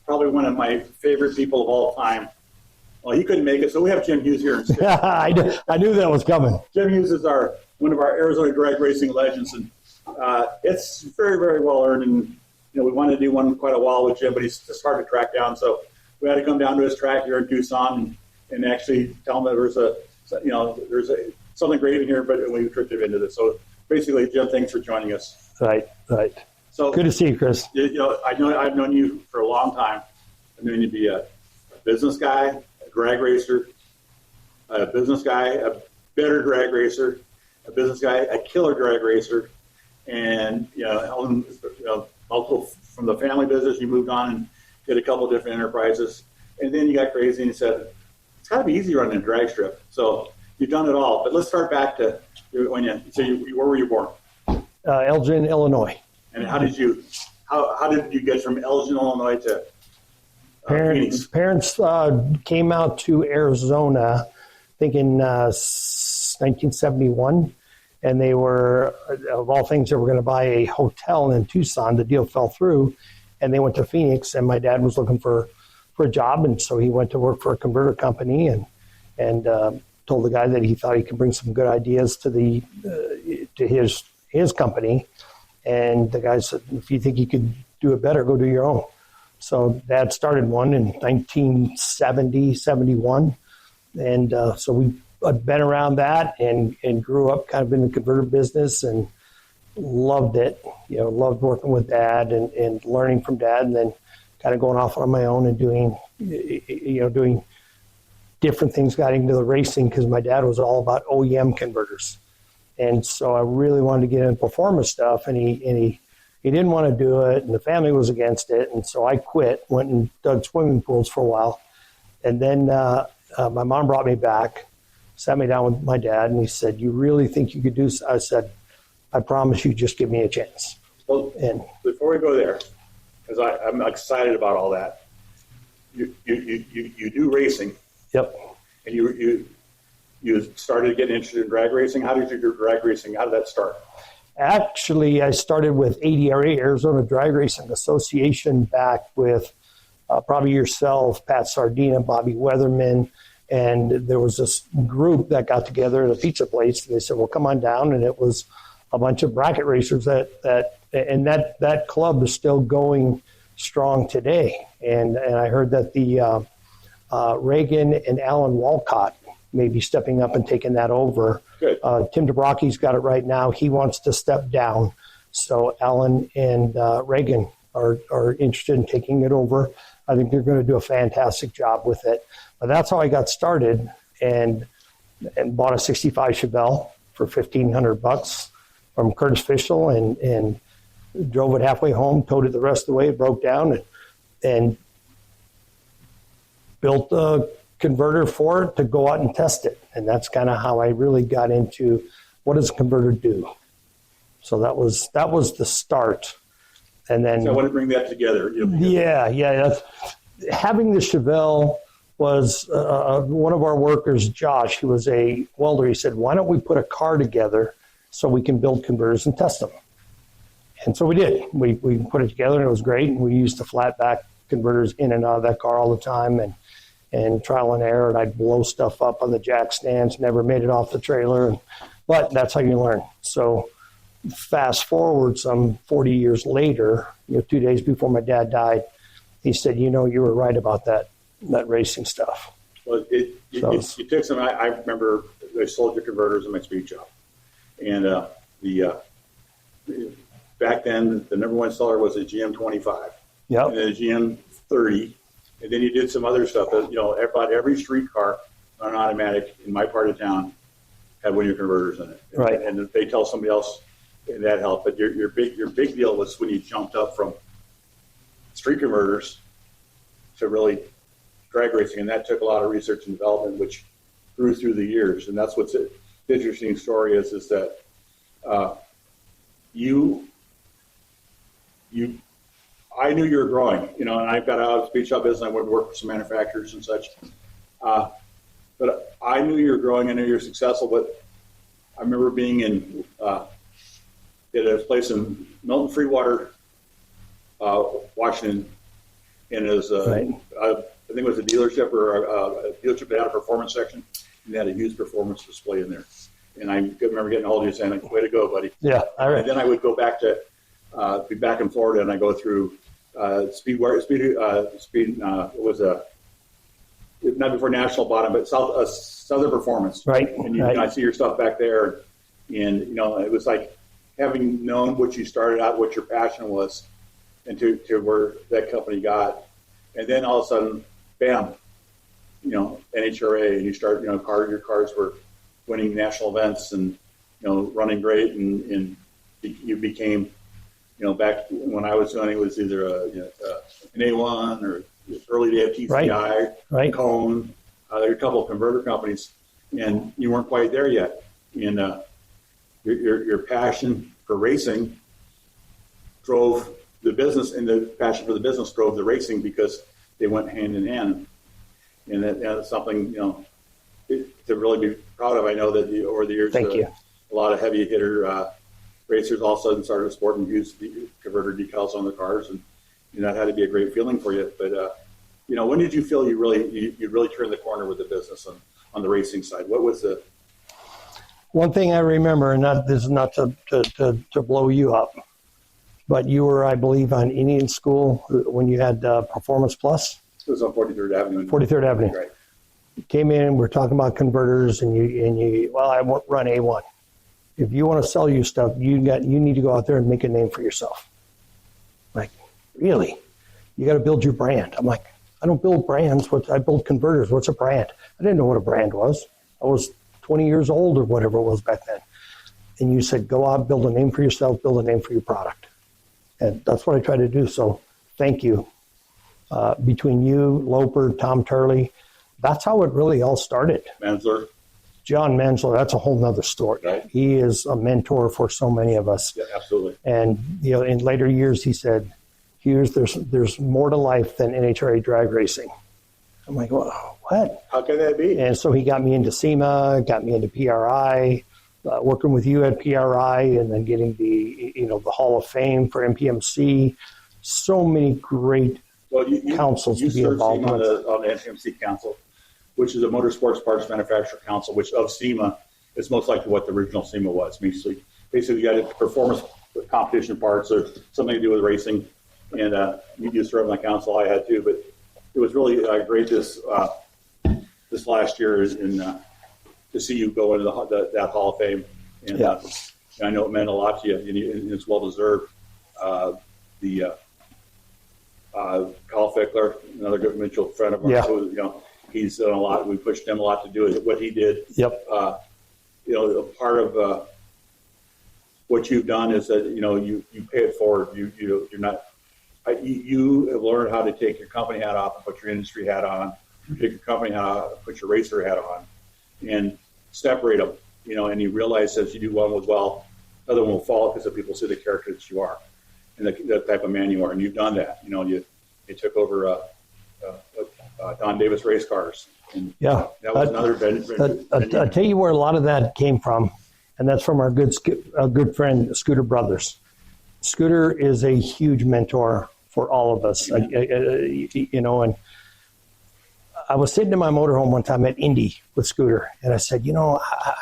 probably one of my favorite people of all time. Well, he couldn't make it, so we have Jim Hughes here instead. I knew that was coming. Jim Hughes is one of our Arizona drag racing legends, and it's very, very well earned. And we wanted to do one quite a while with Jim, but he's just hard to track down. So we had to come down to his track here in Tucson and actually tell him that there's something great in here, but we tricked him into this. So basically, Jim, thanks for joining us. Right. So good to see you, Chris. I've known you for a long time. I've known you to be a business guy, a drag racer, a business guy, a better drag racer, a business guy, a killer drag racer, and also from the family business, you moved on and did a couple of different enterprises, and then you got crazy and you said it's got to be easy running a drag strip. So you've done it all. But let's start back to where were you born? Elgin, Illinois. And how did you get from Elgin, Illinois to Phoenix? Parents came out to Arizona, I think in 1971, and they were, of all things, they were going to buy a hotel in Tucson. The deal fell through, and they went to Phoenix, and my dad was looking for a job, and so he went to work for a converter company and told the guy that he thought he could bring some good ideas to his company. And the guy said, if you think you could do it better, go do your own. So Dad started one in 1970, 71. And so we've been around that and grew up kind of in the converter business and loved it. Loved working with Dad and learning from Dad, and then kind of going off on my own and doing different things, got into the racing because my dad was all about OEM converters. And so I really wanted to get into performance stuff, and he didn't want to do it, and the family was against it. And so I quit, went and dug swimming pools for a while. And then my mom brought me back, sat me down with my dad, and he said, you really think you could do so? I said, I promise you, just give me a chance. Well, and before we go there, because I'm excited about all that, you do racing. Yep. And you started getting interested in drag racing. How did you do drag racing? How did that start? Actually, I started with ADRA, Arizona Drag Racing Association, back with probably yourself, Pat Sardina, Bobby Weatherman, and there was this group that got together at a pizza place, and they said, well, come on down, and it was a bunch of bracket racers that club is still going strong today. And I heard that the Reagan and Alan Walcott may be stepping up and taking that over. Good. Tim DeBrocky's got it right now. He wants to step down. So Alan and Reagan are interested in taking it over. I think they're going to do a fantastic job with it. But that's how I got started and bought a 65 Chevelle for $1,500 from Curtis Fischel and drove it halfway home, towed it the rest of the way, it broke down, and built a converter for it to go out and test it. And that's kind of how I really got into what does a converter do. So that was the start. And then so I want to bring that together. Yeah. Having the Chevelle was one of our workers, Josh, who was a welder. He said, why don't we put a car together so we can build converters and test them? And so we did. We put it together, and it was great. And we used the flat back converters in and out of that car all the time, and trial and error, and I'd blow stuff up on the jack stands, never made it off the trailer. But that's how you learn. So fast forward some 40 years later, 2 days before my dad died, he said, you were right about that racing stuff. Well, you took some, I remember I sold your converters in my speed shop. And back then, the number one seller was a GM25. Yep. And then a GM30. And then you did some other stuff that, about every street car on automatic in my part of town had one of your converters in it. Right. And they tell somebody else, and that helped. But your big deal was when you jumped up from street converters to really drag racing. And that took a lot of research and development, which grew through the years. And that's what's the interesting story is that I knew you were growing, and I got out of the speed shop business. I went to work for some manufacturers and such. But I knew you were growing. I knew you were successful. But I remember being in at a place in Milton Freewater, Washington, and it was Right. I think it was a dealership or a dealership that had a performance section, and they had a used performance display in there. And I remember getting a hold of you saying, like, "Way to go, buddy!" Yeah, all right. And then I would go back to be back in Florida, and I go through speed. It was not before National bought it, but Southern Performance. Right, And right. I see your stuff back there, and it was like having known what you started out, what your passion was, and to where that company got, and then all of a sudden, bam, NHRA, and you start, your cars were winning national events and running great, and you became, back when I was doing it was either an A1 or early day of TCI, Right. Cone. There were a couple of converter companies, and you weren't quite there yet. And your passion for racing drove the business, and the passion for the business drove the racing because they went hand in hand. And that's something to really be proud of. I know that over the years, Thank you. a lot of heavy hitter racers all of a sudden started sporting used converter decals on the cars, and that had to be a great feeling for you. But when did you feel you really turned the corner with the business on the racing side? What was the One thing I remember, and this is not to blow you up, but you were, I believe, on Indian School when you had Performance Plus. It was on 43rd Avenue. 43rd Avenue. Right. You came in, we're talking about converters, and you well, I won't run A1. If you want to sell your stuff, you need to go out there and make a name for yourself. Like, really? You got to build your brand. I'm like, I don't build brands. I build converters. What's a brand? I didn't know what a brand was. I was 20 years old or whatever it was back then. And you said, go out, build a name for yourself, build a name for your product. And that's what I try to do. So thank you. Between you, Loper, Tom Turley, that's how it really all started. Mansler. John Mansler, that's a whole nother story. Right. He is a mentor for so many of us. Yeah, absolutely. And in later years, he said, Hughes, there's more to life than NHRA drag racing. I'm like, well, what? How can that be? And so he got me into SEMA, got me into PRI, working with you at PRI, and then getting the Hall of Fame for MPMC. So many great councils to be involved with. On the MPMC Council, which is a Motorsports Parts Manufacturer Council, which of SEMA is most likely what the original SEMA was. Basically you got a performance competition parts or something to do with racing. And you just served on the council. I had too, but it was really great this last year to see you go into that Hall of Fame. And Yeah. I know it meant a lot to you, and it's well deserved. Carl Fickler, another good mutual friend of ours, Yeah. who, he's done a lot. We pushed him a lot to do what he did. Yep. Part of what you've done is that you pay it forward. You're not. You have learned how to take your company hat off and put your industry hat on. You take your company hat off and put your racer hat on, and separate them. And you realize as you do one with well, the other one will fall because people see the character that you are and the type of man you are. And you've done that. You took over Don Davis race cars. And Yeah. that was another venture. I'll tell you where a lot of that came from, and that's from our good friend, Scooter Brothers. Scooter is a huge mentor for all of us, and I was sitting in my motorhome one time at Indy with Scooter, and I said,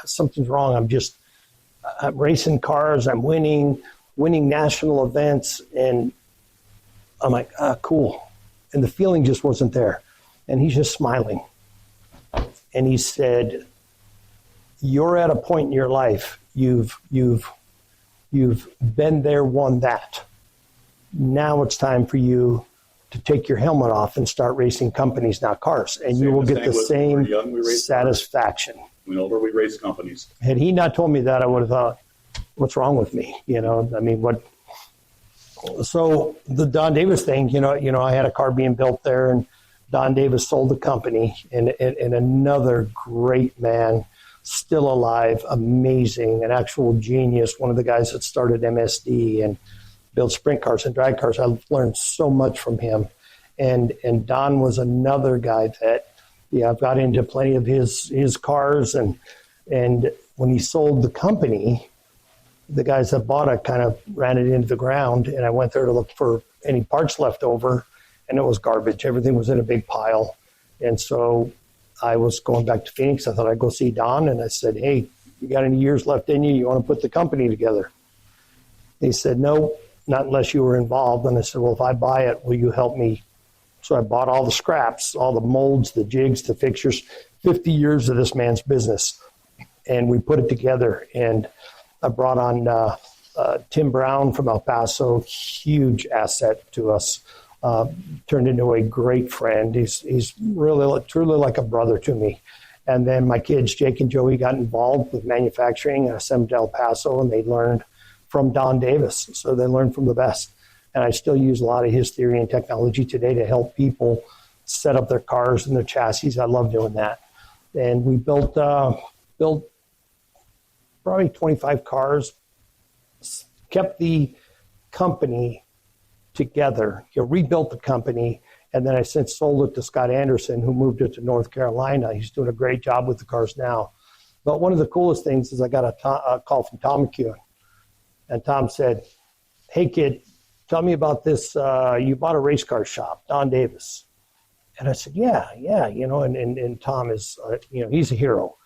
something's wrong. I'm racing cars. I'm winning national events, and I'm like, cool. And the feeling just wasn't there. And he's just smiling. And he said, you're at a point in your life, you've been there, won that. Now it's time for you to take your helmet off and start racing companies, not cars. And you will get the same satisfaction. When older, we race companies. Had he not told me that, I would have thought, what's wrong with me? What? So the Don Davis thing, I had a car being built there, and Don Davis sold the company, and another great man, still alive, amazing, an actual genius, one of the guys that started MSD and built sprint cars and drag cars. I learned so much from him. And Don was another guy that, I've got into plenty of his cars, and when he sold the company, the guys that bought it kind of ran it into the ground, and I went there to look for any parts left over, and it was garbage. Everything was in a big pile. And so I was going back to Phoenix. I thought I'd go see Don, and I said, hey, you got any years left in you? You want to put the company together? He said, no, not unless you were involved. And I said, well, if I buy it, will you help me? So I bought all the scraps, all the molds, the jigs, the fixtures, 50 years of this man's business. And we put it together. And I brought on Tim Brown from El Paso, huge asset to us. Turned into a great friend. He's really, truly like a brother to me. And then my kids, Jake and Joey, got involved with manufacturing. I sent them to El Paso, and they learned from Don Davis. So they learned from the best. And I still use a lot of his theory and technology today to help people set up their cars and their chassis. I love doing that. And we built probably 25 cars, kept the company together, rebuilt the company, and then I since sold it to Scott Anderson, who moved it to North Carolina. He's doing a great job with the cars now. But one of the coolest things is I got a call from Tom McEwen, and Tom said, hey, kid, tell me about this. You bought a race car shop, Don Davis. And I said, yeah, and Tom is, he's a hero,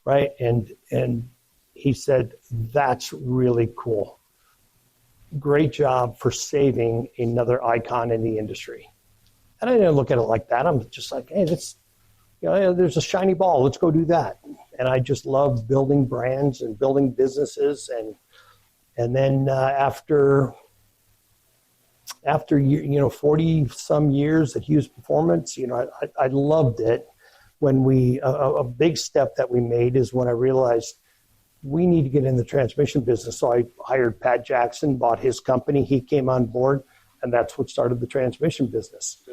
right? And he said, that's really cool. Great job for saving another icon in the industry. And I didn't look at it like that. I'm just like, hey, there's a shiny ball. Let's go do that. And I just love building brands and building businesses. And then after 40 some years at Hughes Performance, I loved it. When a big step that we made is when I realized we need to get in the transmission business. So I hired Pat Jackson, bought his company. He came on board, and that's what started the transmission business.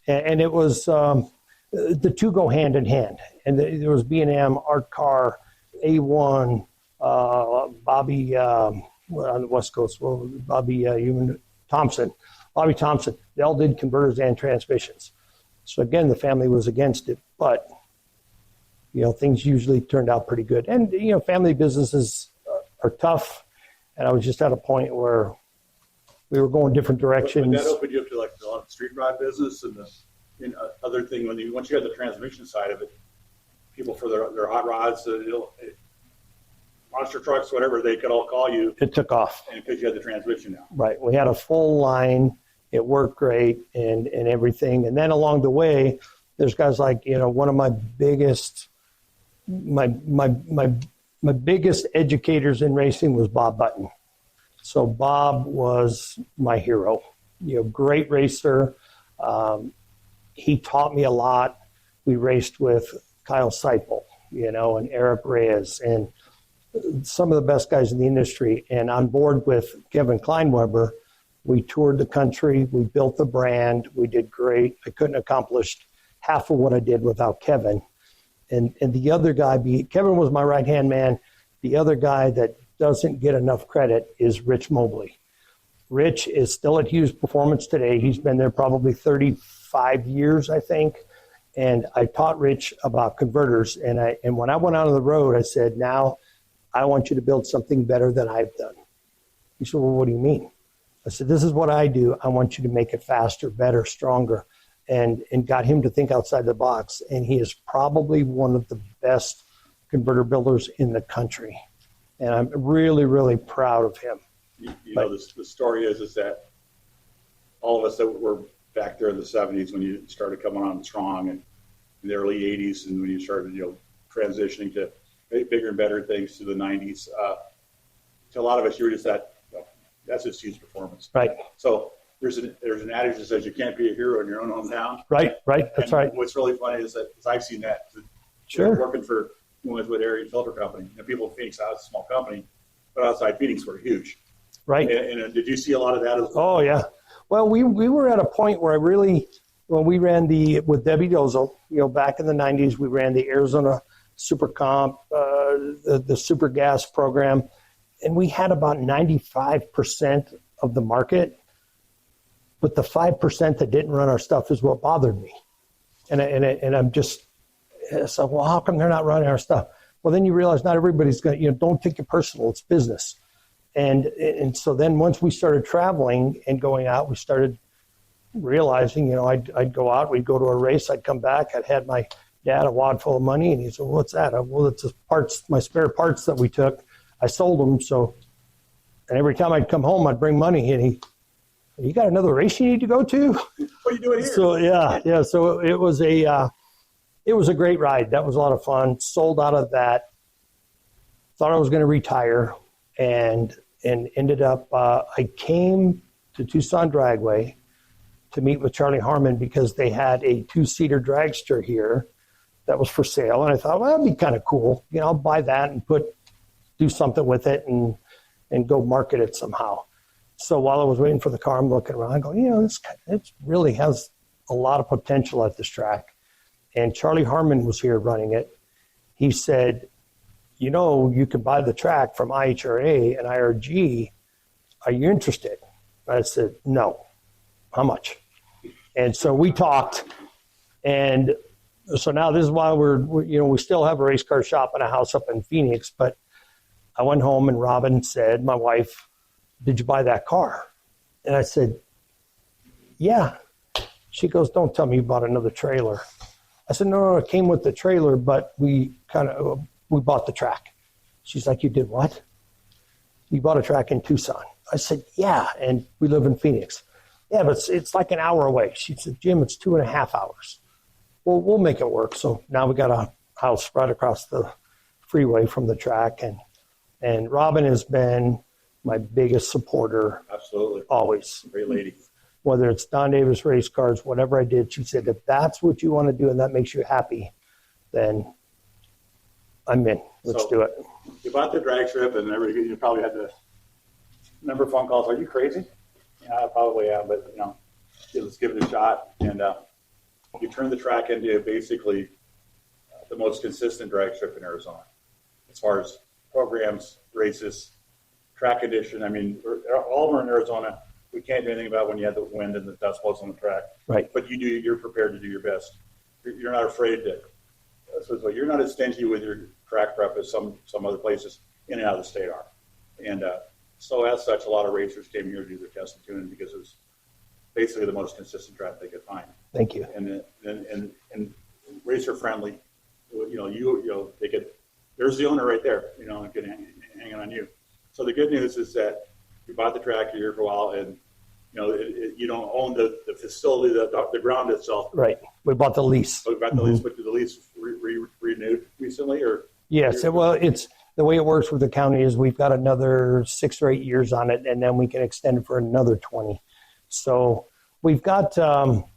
And it was, the two go hand in hand. And there was B&M, Art Car, A1, Bobby, on the West Coast, Bobby Thompson. They all did converters and transmissions. So again, the family was against it, but things usually turned out pretty good. And, family businesses are tough. And I was just at a point where we were going different directions. But that opened you up to like a lot of street rod business and the other thing. Once you had the transmission side of it, people for their hot rods, monster trucks, whatever, they could all call you. It took off. And because you had the transmission now. Right. We had a full line. It worked great and everything. And then along the way, there's guys like, one of my biggest educators in racing was Bob Button. So Bob was my hero, great racer. He taught me a lot. We raced with Kyle Seipel, and Eric Reyes and some of the best guys in the industry. And on board with Kevin Kleinweber, we toured the country. We built the brand. We did great. I couldn't accomplish half of what I did without Kevin. And the other guy, Kevin was my right-hand man. The other guy that doesn't get enough credit is Rich Mobley. Rich is still at Hughes Performance today. He's been there probably 35 years, I think. And I taught Rich about converters. And when I went out on the road, I said, now I want you to build something better than I've done. He said, well, what do you mean? I said, this is what I do. I want you to make it faster, better, stronger. And got him to think outside the box. And he is probably one of the best converter builders in the country. And I'm really, really proud of him. The story is that all of us that were back there in the 70s when you started coming on strong and in the early 80s and when you started, transitioning to bigger and better things to the 90s, to a lot of us, you were just that's just Hughes Performance. Right. So there's an adage that says you can't be a hero in your own hometown. Right. That's right. What's really funny is that I've seen that. Sure. Working for with Area Filter Company, people in Phoenix, it's a small company, but outside Phoenix we're huge. Right. And did you see a lot of that as well? Oh yeah. Well, we were at a point where when we ran with Debbie Dozel, back in the 90s, we ran the Arizona Super Comp, the Super Gas program, and we had about 95% of the market. But the 5% that didn't run our stuff is what bothered me. And I'm just, so, well, how come they're not running our stuff? Well, then you realize not everybody's going to, don't take it personal. It's business. And so then once we started traveling and going out, we started realizing, I'd go out, we'd go to a race, I'd come back, I'd had my dad a wad full of money, and he said, "What's that?" Well, it's my spare parts that we took. I sold them, and every time I'd come home, I'd bring money, and you got another race you need to go to? What are you doing here? So yeah. So it was a great ride. That was a lot of fun. Sold out of that. Thought I was going to retire, and ended up. I came to Tucson Dragway to meet with Charlie Harmon because they had a 2-seater dragster here that was for sale, and I thought, well, that'd be kind of cool. I'll buy that and do something with it and go market it somehow. So while I was waiting for the car, I'm looking around, going, it really has a lot of potential at this track. And Charlie Harmon was here running it. He said, you can buy the track from IHRA and IRG. Are you interested? I said, no. How much? And so we talked. And so now this is why we still have a race car shop and a house up in Phoenix. But I went home and Robin said, my wife, "Did you buy that car?" And I said, "Yeah." She goes, "Don't tell me you bought another trailer." I said, No, it came with the trailer, but we bought the track. She's like, "You did what?" "You bought a track in Tucson." I said, "Yeah, and we live in Phoenix." "Yeah, but it's like an hour away." She said, "Jim, it's 2.5 hours." "Well, we'll make it work." So now we got a house right across the freeway from the track, and Robin has been my biggest supporter. Absolutely. Always. Great lady. Whether it's Don Davis race cars, whatever I did, she said, if that's what you want to do and that makes you happy, then I'm in. Let's do it. You bought the drag strip, and you probably had the number of phone calls. Are you crazy? Yeah, I probably am, but let's give it a shot. And you turned the track into basically the most consistent drag strip in Arizona, as far as programs, races, track condition. I mean, all of them are in Arizona. We can't do anything about when you had the wind and the dust blows on the track. Right. But you're prepared to do your best. You're not afraid to. So you're not as stingy with your track prep as some other places in and out of the state are. And so as such, a lot of racers came here to do their test and tuning because it was basically the most consistent track they could find. Thank you. And racer friendly. They could. There's the owner right there. And could hang on you. So the good news is that you bought the track, you're here for a while, and you don't own the facility, the ground itself. Right. We bought the lease. So we bought the lease, but did the lease renewed recently, or? Yes. Well, it's the way it works with the county is we've got another 6 or 8 years on it, and then we can extend it for another 20. So we've got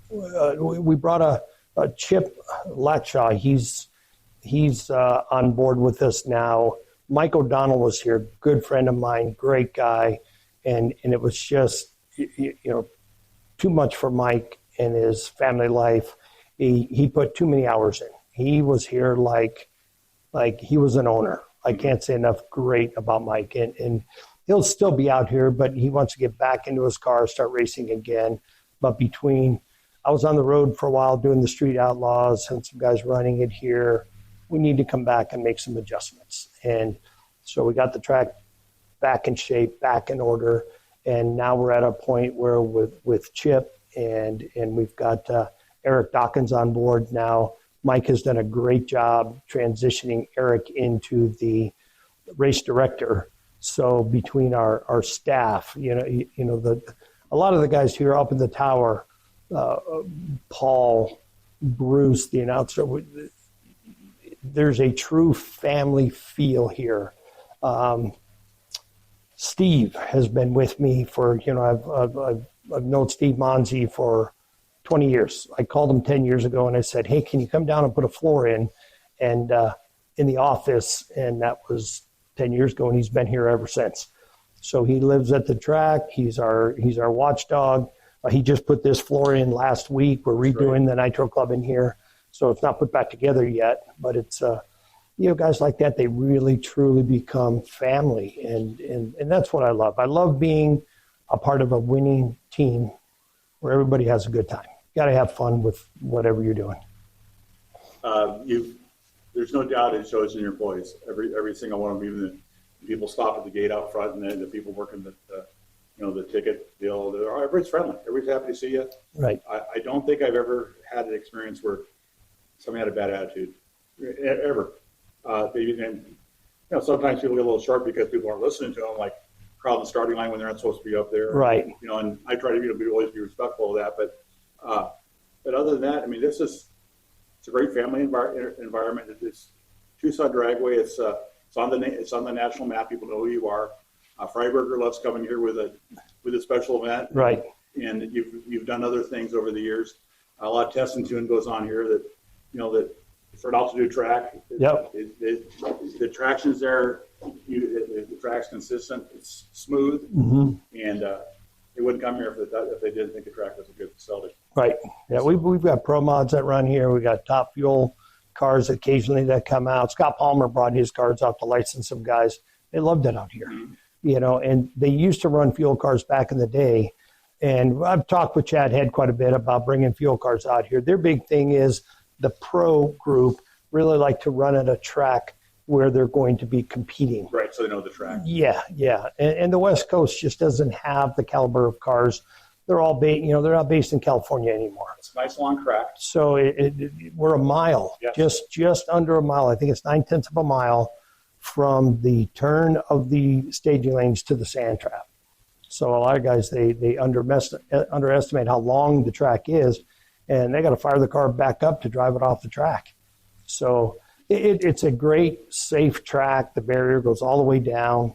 we brought a Chip Latshaw. He's on board with us now. Mike O'Donnell was here, good friend of mine, great guy, and it was just too much for Mike and his family life. He put too many hours in. He was here like he was an owner. I can't say enough great about Mike, and he'll still be out here, but he wants to get back into his car, start racing again. But I was on the road for a while doing the Street Outlaws and some guys running it here. We need to come back and make some adjustments. And so we got the track back in shape, back in order. And now we're at a point where with Chip and we've got Eric Dawkins on board now. Mike has done a great job transitioning Eric into the race director. So between our staff, a lot of the guys here up in the tower, Paul, Bruce, the announcer, there's a true family feel here. Steve has been with me for, I've known Steve Monzi for 20 years. I called him 10 years ago and I said, hey, can you come down and put a floor in the office? And that was 10 years ago, and he's been here ever since. So he lives at the track. He's our watchdog. He just put this floor in last week. We're redoing the Nitro Club in here. So it's not put back together yet, but it's, guys like that, they really, truly become family. And that's what I love. I love being a part of a winning team where everybody has a good time. You got to have fun with whatever you're doing. There's no doubt it shows in your employees. Every single one of them, even the people stop at the gate out front and the people working the the ticket deal. Everybody's friendly. Everybody's happy to see you. Right. I don't think I've ever had an experience where somebody had a bad attitude, ever. Sometimes people get a little sharp because people aren't listening to them, like crowd the starting line when they're not supposed to be up there. Right. And I try to always be respectful of that. But other than that, I mean, it's a great family environment. It's Tucson Dragway. It's on the national map. People know who you are. Freiberger loves coming here with a special event. Right. And you've done other things over the years. A lot of test and tune goes on here that for an altitude track. Yep. The traction's there. The track's consistent. It's smooth. Mm-hmm. And they wouldn't come here if they didn't think the track was a good facility. Right. Yeah, we've got pro mods that run here. We got Top Fuel cars occasionally that come out. Scott Palmer brought his cars out to license some guys. They loved it out here. Mm-hmm. And they used to run fuel cars back in the day. And I've talked with Chad Head quite a bit about bringing fuel cars out here. Their big thing is the pro group really like to run at a track where they're going to be competing. Right, so they know the track. Yeah. And the West Coast just doesn't have the caliber of cars. They're all they're not based in California anymore. It's a nice long track. So we're a mile, yes. just under a mile. I think it's 9/10 of a mile from the turn of the staging lanes to the sand trap. So a lot of guys, they underestimate how long the track is, and they got to fire the car back up to drive it off the track. So it's a great, safe track. The barrier goes all the way down.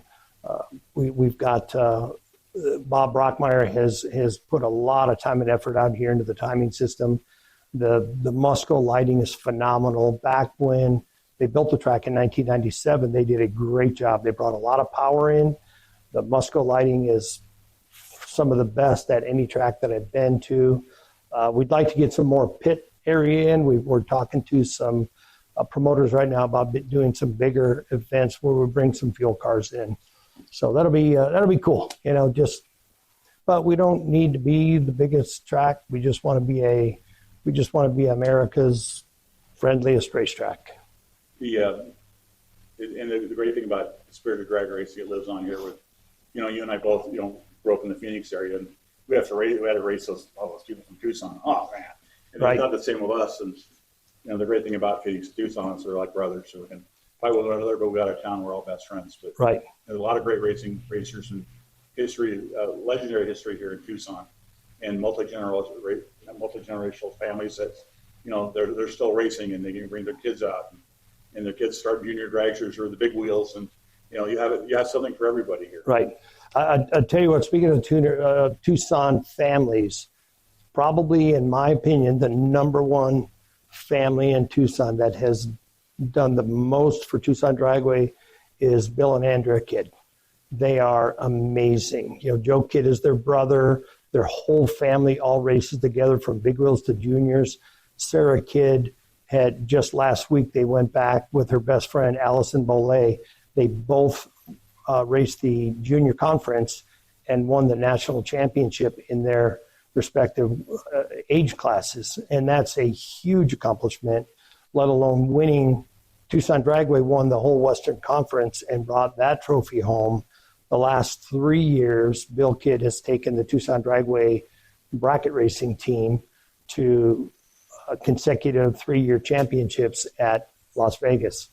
We've got Bob Brockmeyer has put a lot of time and effort out here into the timing system. The Musco lighting is phenomenal. Back when they built the track in 1997, they did a great job. They brought a lot of power in. The Musco lighting is some of the best at any track that I've been to. We'd like to get some more pit area in. We're talking to some promoters right now about doing some bigger events where we bring some fuel cars in. So that'll be cool, but we don't need to be the biggest track. We just want to be America's friendliest racetrack. And the great thing about the spirit of drag racing, it lives on here with, you and I both, grew up in the Phoenix area, and we had to race those people from Tucson. Oh man. And right. They thought the same of us. And, the great thing about Phoenix and Tucson is they're like brothers. So we can fight with one another, but we got out of town, we're all best friends. But right. There's a lot of great racers and history, legendary history here in Tucson, and multi-generational families that, they're still racing, and they can bring their kids out, and their kids start junior dragsters or the big wheels, and you have something for everybody here. Right. I tell you what, speaking of Tucson families, probably in my opinion, the number one family in Tucson that has done the most for Tucson Dragway is Bill and Andrea Kidd. They are amazing. Joe Kidd is their brother. Their whole family all races together from big wheels to juniors. Sarah Kidd had just last week, they went back with her best friend, Allison Bollet. They both raced the junior conference and won the national championship in their respective age classes. And that's a huge accomplishment, let alone winning. Tucson Dragway won the whole Western Conference and brought that trophy home. The last 3 years, Bill Kidd has taken the Tucson Dragway bracket racing team to consecutive 3-year championships at Las Vegas.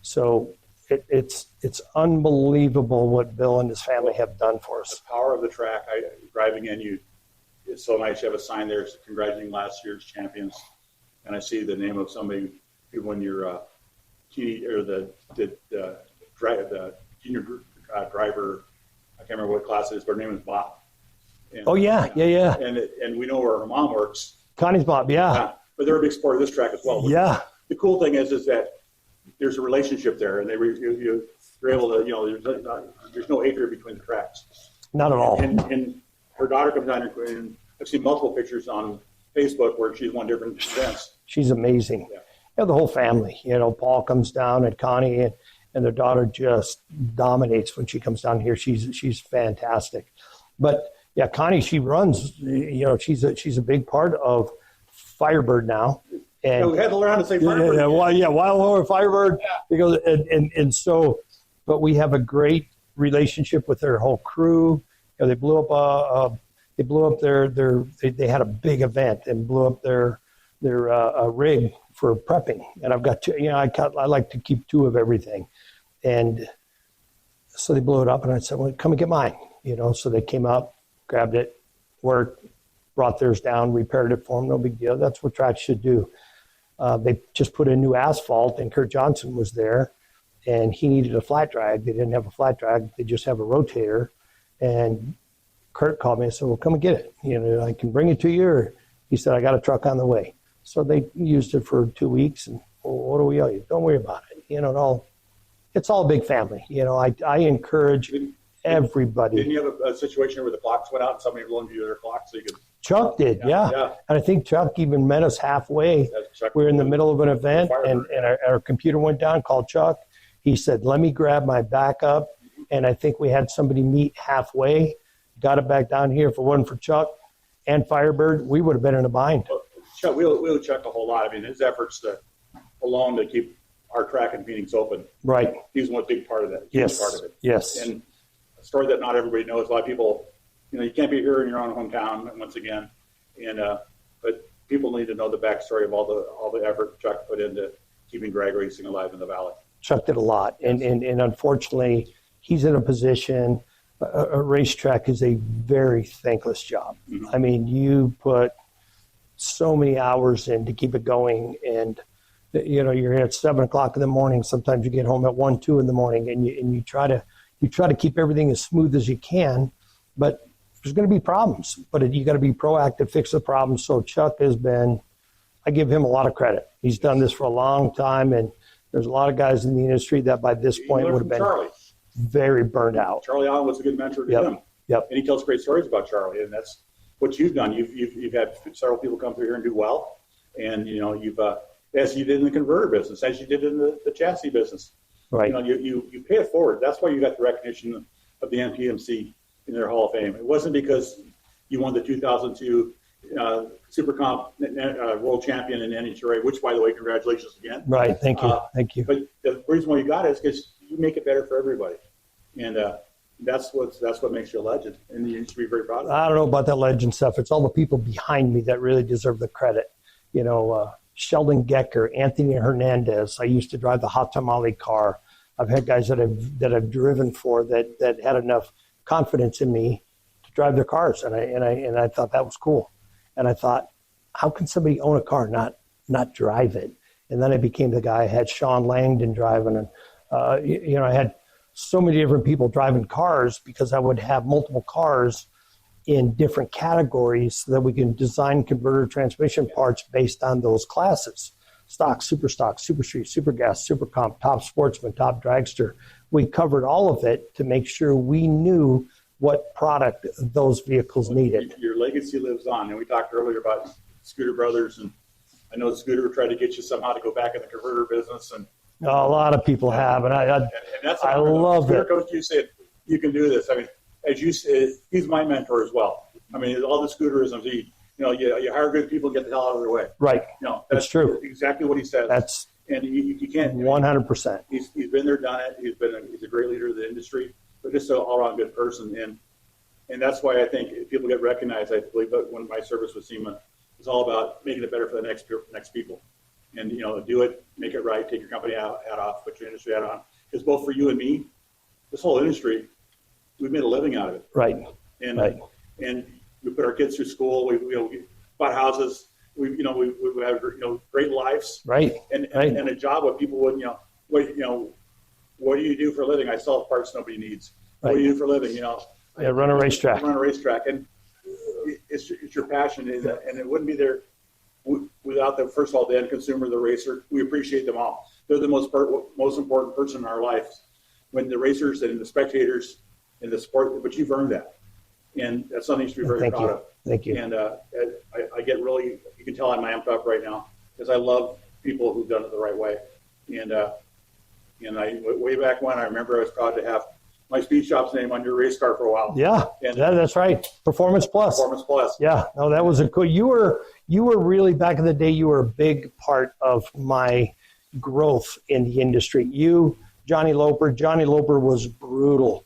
So it's unbelievable what Bill and his family have done for us. The power of the track, driving in, it's so nice. You have a sign there congratulating last year's champions, and I see the name of somebody when you're the junior driver. I can't remember what class it is, but her name is Bob. And, yeah. And we know where her mom works. Connie's Bob, yeah. But they're a big sport of this track as well. Yeah. The cool thing is that there's a relationship there, and you're able to, there's no hatred between the tracks. Not at all. And her daughter comes down here, and I've seen multiple pictures on Facebook where she's won different events. She's amazing. Yeah. The whole family. Paul comes down, and Connie and their daughter just dominates when she comes down here. She's fantastic. But yeah, Connie, she runs. She's a big part of Firebird now. And we had to learn how to say Firebird. Wild Horse Firebird. Yeah. Because and so, but we have a great relationship with their whole crew. they blew up they had a big event and blew up their rig for prepping. And I've got two, I like to keep two of everything. And so they blew it up, and I said, well, come and get mine. So they came up, grabbed it, worked, brought theirs down, repaired it for them. No big deal. That's what tracks should do. They just put in new asphalt, and Kurt Johnson was there, and he needed a flat drag. They didn't have a flat drag. They just have a rotator. And Kurt called me and said, well, come and get it. I can bring it to you. Or he said, I got a truck on the way. So they used it for 2 weeks, and what do we owe you? Don't worry about it. It's all a big family. I encourage everybody. Didn't you have a situation where the clocks went out and somebody loaned you their clock so you could? Chuck did, yeah. And I think Chuck even met us halfway. We were in the middle of an event, and our computer went down, called Chuck. He said, let me grab my backup. And I think we had somebody meet halfway, got it back down here. If it wasn't for Chuck and Firebird, we would have been in a bind. Chuck, we owe Chuck a whole lot. I mean, his efforts alone to keep our track in Phoenix open. Right. He's one big part of that. Yes. Part of it. Yes. And a story that not everybody knows. A lot of people, you can't be here in your own hometown once again. And but people need to know the backstory of all the effort Chuck put into keeping drag racing alive in the valley. Chuck did a lot, and unfortunately, he's in a position. A racetrack is a very thankless job. Mm-hmm. I mean, you put so many hours in to keep it going, and you're here at 7 o'clock in the morning. Sometimes you get home at 1, 2 in the morning, and you try to keep everything as smooth as you can, but there's going to be problems. But you got to be proactive, fix the problems. So Chuck I give him a lot of credit. He's done this for a long time, and there's a lot of guys in the industry that by this point would have been very burned out. Charlie Allen was a good mentor to him. Yep. And he tells great stories about Charlie, and that's what you've done. You've had several people come through here and do well, and you've as you did in the converter business, as you did in the chassis business. Right. You pay it forward. That's why you got the recognition of the NPMC in their Hall of Fame. It wasn't because you won the 2002 Super Comp World Champion in NHRA, which, by the way, congratulations again. Right. Thank you. Thank you. But the reason why you got it is because you make it better for everybody, and that's what makes you a legend, and you should be very proud of it. I don't know about that legend stuff. It's all the people behind me that really deserve the credit. Sheldon Gecker, Anthony Hernandez. I used to drive the Hot Tamale car. I've had guys that I've driven for that had enough confidence in me to drive their cars, and I thought that was cool. And I thought, how can somebody own a car not drive it? And then I became the guy. I had Sean Langdon driving, and I had so many different people driving cars because I would have multiple cars in different categories so that we can design converter transmission parts based on those classes: stock, super street, super gas, super comp, top sportsman, top dragster. We covered all of it to make sure we knew what product those vehicles needed. Your legacy lives on. And we talked earlier about Scooter Brothers, and I know Scooter tried to get you somehow to go back in the converter business. And a lot of people have, and I love it. Coach, you said you can do this. I mean, as you said, he's my mentor as well. I mean, all the Scooterisms, you hire good people, get the hell out of their way. Right. That's true. Exactly what he says. And you can't. 100%. He's been there, done it. He's a great leader of the industry, but just an all-around good person. And that's why I think if people get recognized, I believe that when my service with SEMA is all about making it better for the next people. And, do it, make it right, take your company hat off, put your industry hat on. Because both for you and me, this whole industry, we've made a living out of it. Right. And we put our kids through school. We bought houses. We have great lives. Right. And a job where people would what do you do for a living? I sell parts nobody needs. Right. What do you do for a living? Run a racetrack. And it's your passion, and it wouldn't be there without first of all, the end consumer, the racer. We appreciate them all. They're the most important person in our lives. When the racers and the spectators in the sport, but you've earned that, and that's something you should be very proud of. Thank you. And I get really, you can tell I'm amped up right now because I love people who've done it the right way. And way back when, I remember I was proud to have my speed shop's name on your race car for a while. Yeah, that's right. Performance Plus. Yeah, no, that was a cool. You were really, back in the day, you were a big part of my growth in the industry. Johnny Loper was brutal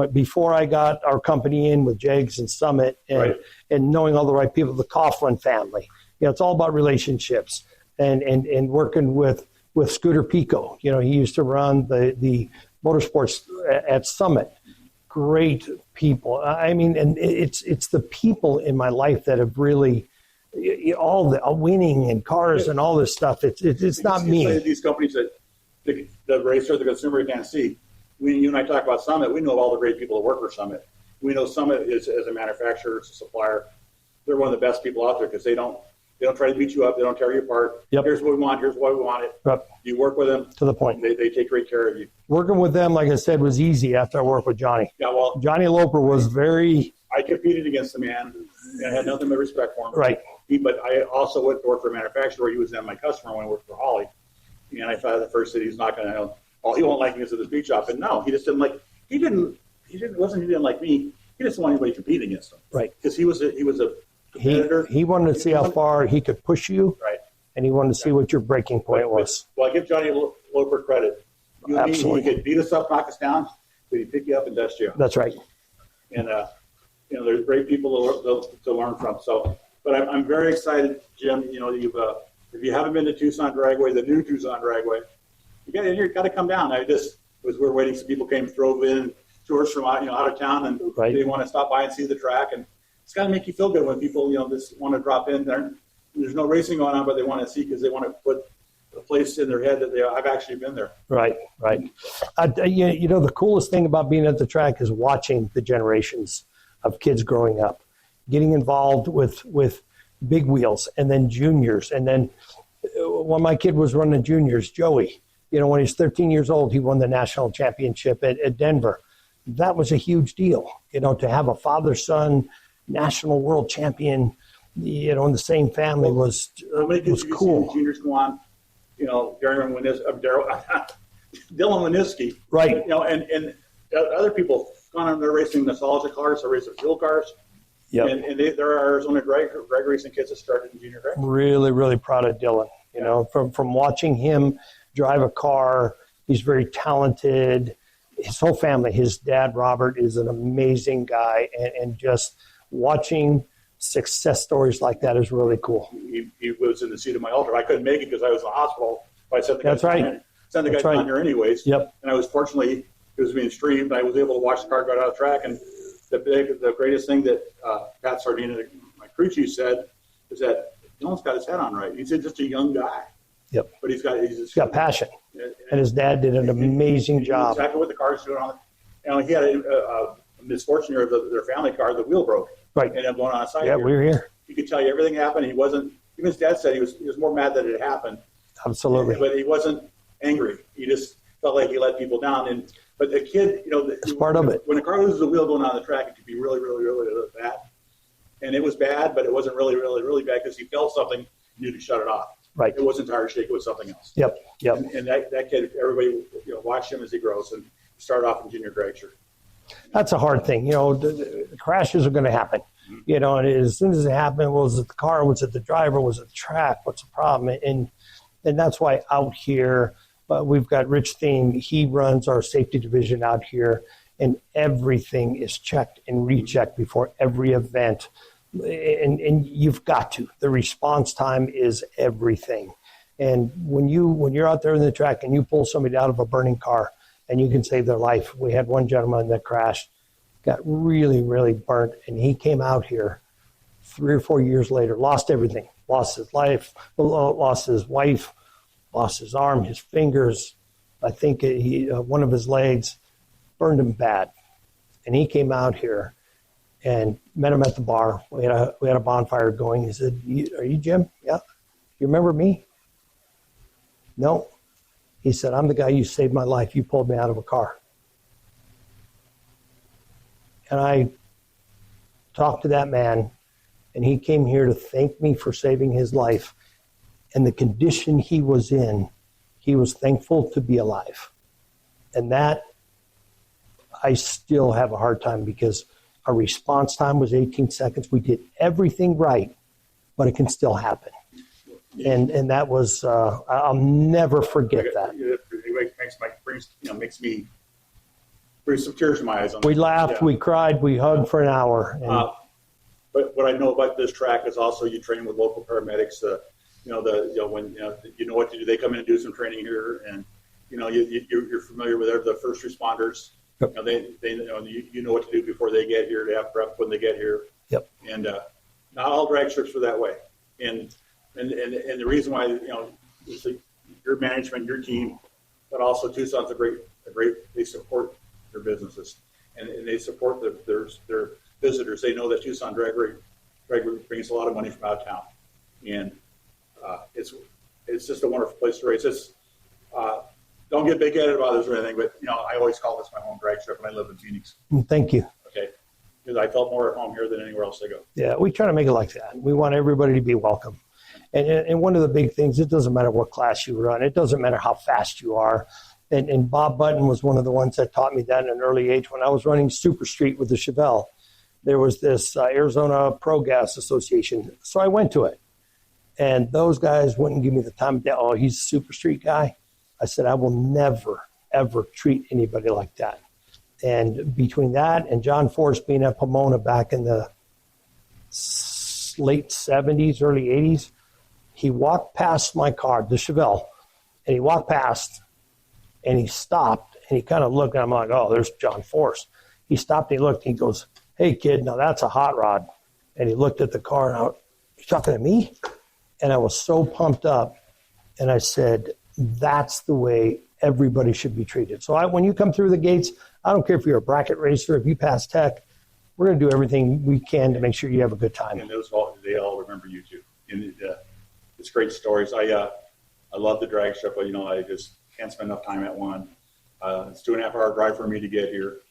before I got our company in with Jags and Summit and, Right. and knowing all the right people, the Coughlin family. It's all about relationships and working with Scooter Pico. He used to run the motorsports at Summit. Great people. I mean, and it's the people in my life that have really all the winning and cars and all this stuff. It's not me. These companies that the racer, the consumer can't see. You and I talk about Summit. We know all the great people that work for Summit. We know Summit is as a manufacturer, as a supplier. They're one of the best people out there because they don't try to beat you up. They don't tear you apart. Yep. Here's what we want. Here's why we want it. Yep. You work with them. To the point. They take great care of you. Working with them, like I said, was easy after I worked with Johnny. Yeah, well, Johnny Loper was very... I competed against the man, and I had nothing but respect for him. Right. But I also went to work for a manufacturer where he was then my customer when I worked for Holly. And I thought at first that he's not going to, he won't like me because of the speed shop. And no, he just didn't like, he didn't like me. He just wanted anybody competing against him. Right. Because he was a competitor. He wanted to see how far he could push you. Right. And he wanted to see what your breaking point was. Well, I give Johnny Loper credit. Absolutely. He could beat us up, knock us down, but he'd pick you up and dust you. That's right. And, there's great people to learn from. So, but I'm very excited, Jim. If you haven't been to Tucson Dragway, the new Tucson Dragway, you got to come down. We're waiting. Some people drove in, tours from out of town, and Right. They want to stop by and see the track. And it's got to make you feel good when people, just want to drop in there. There's no racing going on, but they want to see because they want to put a place in their head that I've actually been there. Right. The coolest thing about being at the track is watching the generations of kids growing up, getting involved with big wheels and then juniors. And then when my kid was running juniors, Joey, when he was 13 years old, he won the national championship at Denver. That was a huge deal, to have a father-son national world champion, in the same family was cool. The juniors go on, Dylan Winniski. Right. And other people gone on, they're racing nostalgia cars, they're racing fuel cars. Yep. And there are Arizona drag racing kids that started in junior drag. Really, really proud of Dylan. From watching him drive a car, he's very talented. His whole family, his dad, Robert, is an amazing guy. And just watching success stories like that is really cool. He was in the seat of my altar. I couldn't make it because I was in the hospital. But I sent the That's guy right. down there anyways. Yep. And I was fortunately, it was being streamed. I was able to watch the car go out of the track. And the greatest thing that Pat Sardina, my crew chief, said is that Dylan's got his head on right. He's just a young guy. Yep. But he's got passion. And his dad did an amazing job. Exactly what the car's doing on it. He had a misfortune here of their family car, the wheel broke. Right. And going on a side. Yeah, we were here. He could tell you everything happened. He wasn't, even his dad said he was more mad that it happened. Absolutely. But he wasn't angry. He just felt like he let people down. But the kid, it's part of it. When a car loses a wheel going on the track, it can be really, really, really, really bad. And it was bad, but it wasn't really, really, really bad because he felt something, you could shut it off. Right. It wasn't tire shake, it was something else. Yep. And that kid, everybody, watched him as he grows and started off in junior dragster. That's a hard thing. The crashes are going to happen. And as soon as it happened, was it the car? Was it the driver? Was it the track? What's the problem? And that's why out here, we've got Rich Thiem. He runs our safety division out here, and everything is checked and rechecked before every event. And you've got to. The response time is everything. And when you're out there in the track and you pull somebody out of a burning car and you can save their life. We had one gentleman that crashed, got really, really burnt, and he came out here 3 or 4 years later, lost everything, lost his life, lost his wife, lost his arm, his fingers. I think one of his legs burned him bad. And he came out here and met him at the bar. We had a bonfire going. He said, "Are you Jim?" "Yeah." "You remember me?" "No." He said, "I'm the guy you saved my life. You pulled me out of a car." And I talked to that man, and he came here to thank me for saving his life. And the condition he was in, he was thankful to be alive. And that, I still have a hard time because our response time was 18 seconds. We did everything right, but it can still happen. And that was, I'll never forget that. It makes me There's some tears in my eyes. We laughed, we cried, we hugged for an hour. And, but what I know about this track is also you train with local paramedics. When you know what to do, they come in and do some training here, and you're familiar with the first responders. Yep. You know what to do before they get here. They have prep when they get here. Yep. And not all drag strips are that way. And the reason why your management, your team, but also Tucson's a great. They support their businesses, and they support their visitors. They know that Tucson Dragway brings a lot of money from out of town, and it's just a wonderful place to race. Don't get big-headed about this or anything, but I always call this my home drag strip, and I live in Phoenix. Thank you. Okay, because I felt more at home here than anywhere else I go. Yeah, we try to make it like that. We want everybody to be welcome. And one of the big things, it doesn't matter what class you run. It doesn't matter how fast you are. And Bob Button was one of the ones that taught me that at an early age. When I was running Super Street with the Chevelle, there was this Arizona Pro Gas Association. So I went to it. And those guys wouldn't give me the time of day. Oh, he's a Super Street guy. I said, I will never, ever treat anybody like that. And between that and John Force being at Pomona back in the late 70s, early 80s, he walked past my car, the Chevelle, and he walked past and he stopped and he kind of looked and I'm like, oh, there's John Force. He stopped and he looked and he goes, hey, kid, now that's a hot rod. And he looked at the car and I went, you talking to me? And I was so pumped up. And I said, that's the way everybody should be treated. So when you come through the gates, I don't care if you're a bracket racer, if you pass tech, we're going to do everything we can to make sure you have a good time. And they all remember you too. And it's great stories. I love the drag strip, but I just can't spend enough time at one. It's 2.5 hour drive for me to get here.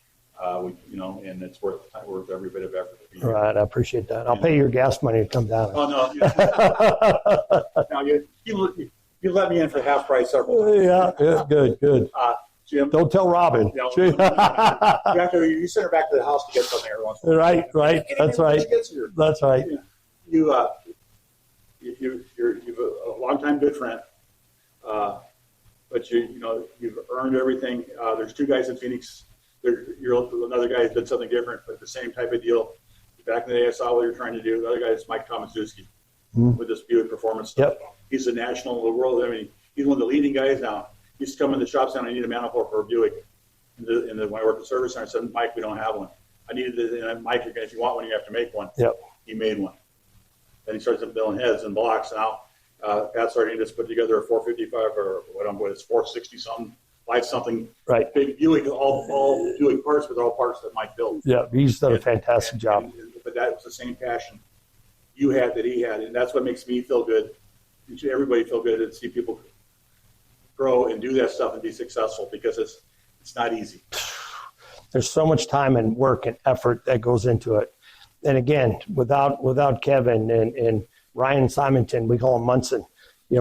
And it's worth every bit of effort. All right, I appreciate that. I'll pay your gas money to come down. Oh no! Now you let me in for half price. Yeah, good. Jim, don't tell Robin. You send her back to the house to get something every once in a while. Right. That's right. That's right. You're a longtime good friend, but you've earned everything. There's two guys in Phoenix. You're another guy who's done something different, but the same type of deal. Back in the day, I saw what you're trying to do. The other guy is Mike Tomaszewski with this Buick performance stuff. Yep. He's a national of the world. I mean, he's one of the leading guys now. He used to come in the shop saying, I need a manifold for a Buick. When I worked at the service center, I said, Mike, we don't have one. I needed it. And Mike, if you want one, you have to make one. Yep. He made one. Then he started building heads and blocks. Now, Pat Sardine just put together a 455 or what it's 460 something. Something right. Big Buick, all Buick parts, but all parts that Mike built. Yeah, he's done a fantastic job. But that was the same passion you had that he had, and that's what makes me feel good. Everybody feel good to see people grow and do that stuff and be successful because it's not easy. There's so much time and work and effort that goes into it. And again, without Kevin and Ryan Simonton, we call him Munson.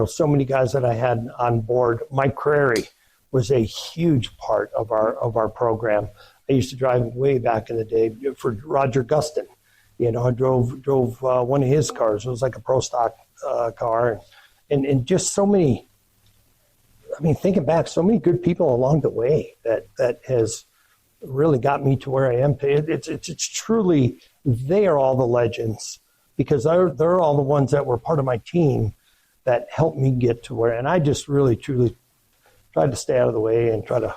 So many guys that I had on board. Mike Crary was a huge part of our program. I used to drive way back in the day for Roger Gustin. I drove one of his cars. It was like a pro stock car, and just so many. I mean, thinking back, so many good people along the way that has really got me to where I am. It's truly, they are all the legends because they're all the ones that were part of my team that helped me get to where. And I just really truly tried to stay out of the way and try to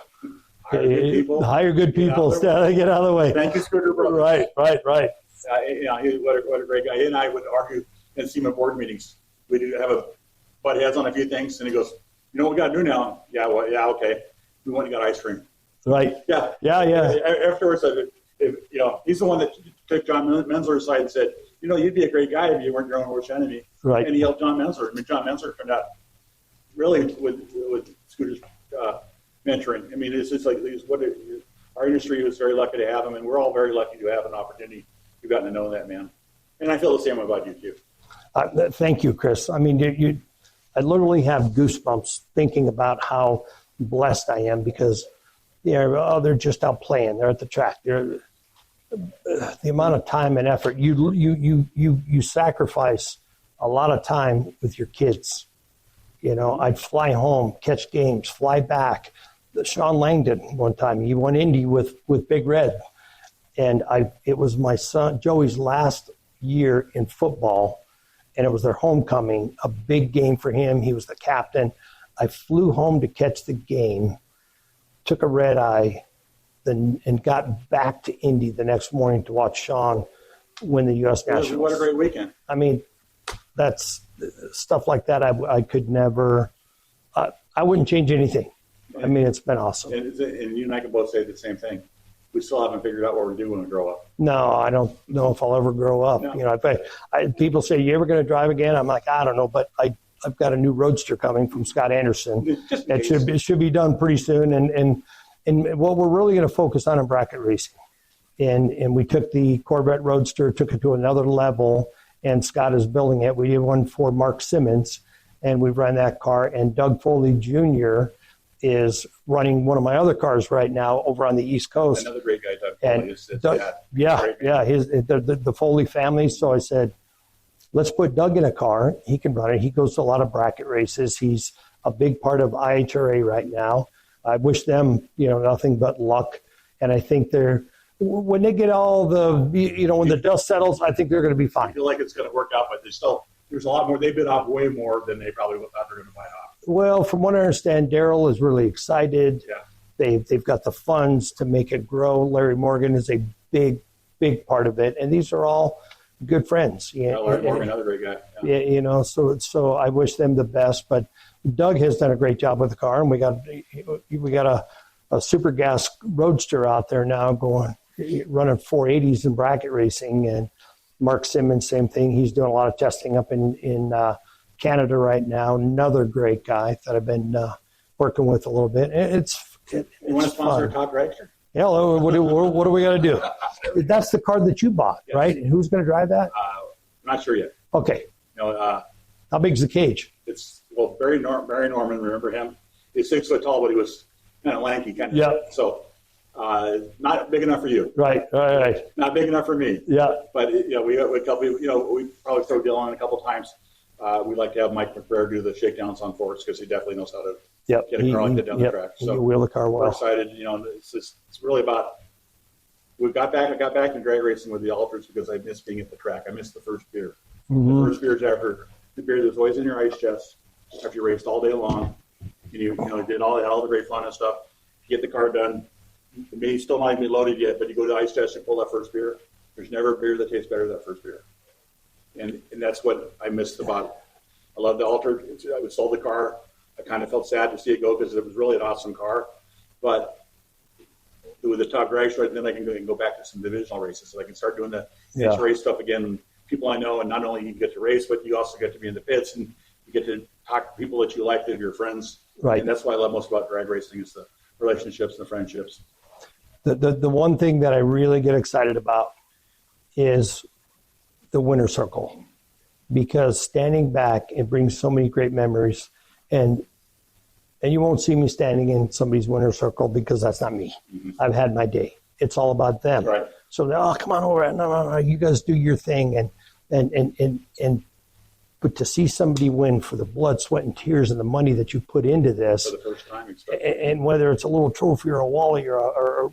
hire good people, get out of the way. Thank you, Scooter Brothers. Right. What a great guy. He and I would argue in SEMA board meetings. We'd have a butt heads on a few things, and he goes, what we got to do now? Yeah, okay. We went and got ice cream. Right. Yeah. Afterwards, he's the one that took John Mensler aside and said, you'd be a great guy if you weren't your own worst enemy. Right. And he helped John Mensler. I mean, John Mensler turned out really with Scooter's mentoring. I mean, it's just like our industry was very lucky to have him, and we're all very lucky to have an opportunity. You've gotten to know that man. And I feel the same way about you, too. Thank you, Chris. I mean, I literally have goosebumps thinking about how blessed I am because they're just out playing. They're at the track. The amount of time and effort you sacrifice a lot of time with your kids. I'd fly home, catch games, fly back, Sean Langdon one time. He won Indy with Big Red. And it was my son, Joey's last year in football, and it was their homecoming, a big game for him. He was the captain. I flew home to catch the game, took a red eye, and got back to Indy the next morning to watch Sean win the U.S. Nationals. What a great weekend. I mean, that's stuff like that. I could never, I wouldn't change anything. I mean, it's been awesome. And you and I can both say the same thing. We still haven't figured out what we're doing when we grow up. No, I don't know if I'll ever grow up. No. You know, people say, "You ever going to drive again?" I'm like, I don't know, but I've got a new Roadster coming from Scott Anderson. It should be done pretty soon. And what we're really going to focus on in bracket racing. And we took the Corvette Roadster, took it to another level, and Scott is building it. We did one for Mark Simmons, and we've run that car. And Doug Foley Jr. is running one of my other cars right now over on the East Coast. Another great guy, Doug Foley. The Foley family. So I said, let's put Doug in a car. He can run it. He goes to a lot of bracket races. He's a big part of IHRA right now. I wish them, nothing but luck. And I think when they get all when the dust settles, I think they're going to be fine. I feel like it's going to work out, but there's a lot more. They bid off way more than they probably thought they were going to buy off. Well, from what I understand, Daryl is really excited. Yeah. They've got the funds to make it grow. Larry Morgan is a big part of it, and these are all good friends. Larry Morgan, another great guy. Yeah. So I wish them the best. But Doug has done a great job with the car, and we got a super gas Roadster out there now running 480s in bracket racing, and Mark Simmons, same thing. He's doing a lot of testing up in Canada right now. Another great guy that I've been working with a little bit. You want to sponsor a top dragster? Yeah, what do we got to do? That's the car that you bought, yes. Right? And who's going to drive that? I'm not sure yet. Okay. How big's the cage? It's Barry Norman. Remember him? He's 6 foot tall, but he was kind of lanky, Yeah. So not big enough for you. Right. Not big enough for me. Yeah. But we probably throw Dylan in a couple times. We'd like to have Mike McBrayer do the shakedowns on forks because he definitely knows how to get a car like that down the track. So wheel the car well. We're excited. It's really about. I got back in drag racing with the Alters because I missed being at the track. I missed the first beer. Mm-hmm. The first beer is after the beer that was always in your ice chest after you raced all day long. And you did all the great fun and stuff. You get the car done. It may still not even be loaded yet, but you go to ice chest and pull that first beer. There's never a beer that tastes better than that first beer. And that's what I missed about. I love the Alter. I sold the car. I kind of felt sad to see it go because it was really an awesome car. But with the top drag show, then I can go back to some divisional races. So I can start doing the race stuff again. And people I know, and not only you get to race, but you also get to be in the pits and you get to talk to people that you like, that are your friends. Right. And that's what I love most about drag racing is the relationships and the friendships. The one thing that I really get excited about is the winner's circle, because standing back, it brings so many great memories, and you won't see me standing in somebody's winner's circle because that's not me. Mm-hmm. I've had my day. It's all about them. Right. So come on over. No, you guys do your thing, but to see somebody win for the blood, sweat, and tears and the money that you put into this, for the first time, and whether it's a little trophy or a Wally or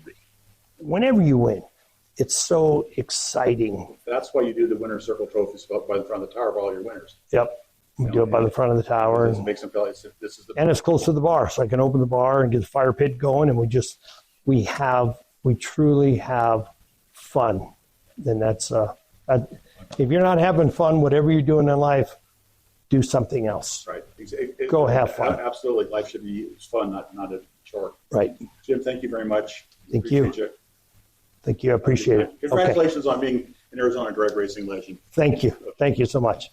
whenever you win, it's so exciting. That's why you do the winner's circle trophies by the front of the tower of all your winners. Yep. We do it by the front of the tower. It makes them feel like this is the. And it's close to the bar, so I can open the bar and get the fire pit going, and we truly have fun. And that's if you're not having fun, whatever you're doing in life, do something else. Right. Go have fun. Absolutely. Life should be fun, not a chore. Right. Jim, thank you very much. Thank you. Thank you. I appreciate it. Congratulations on being an Arizona drag racing legend. Thank you. Thank you so much.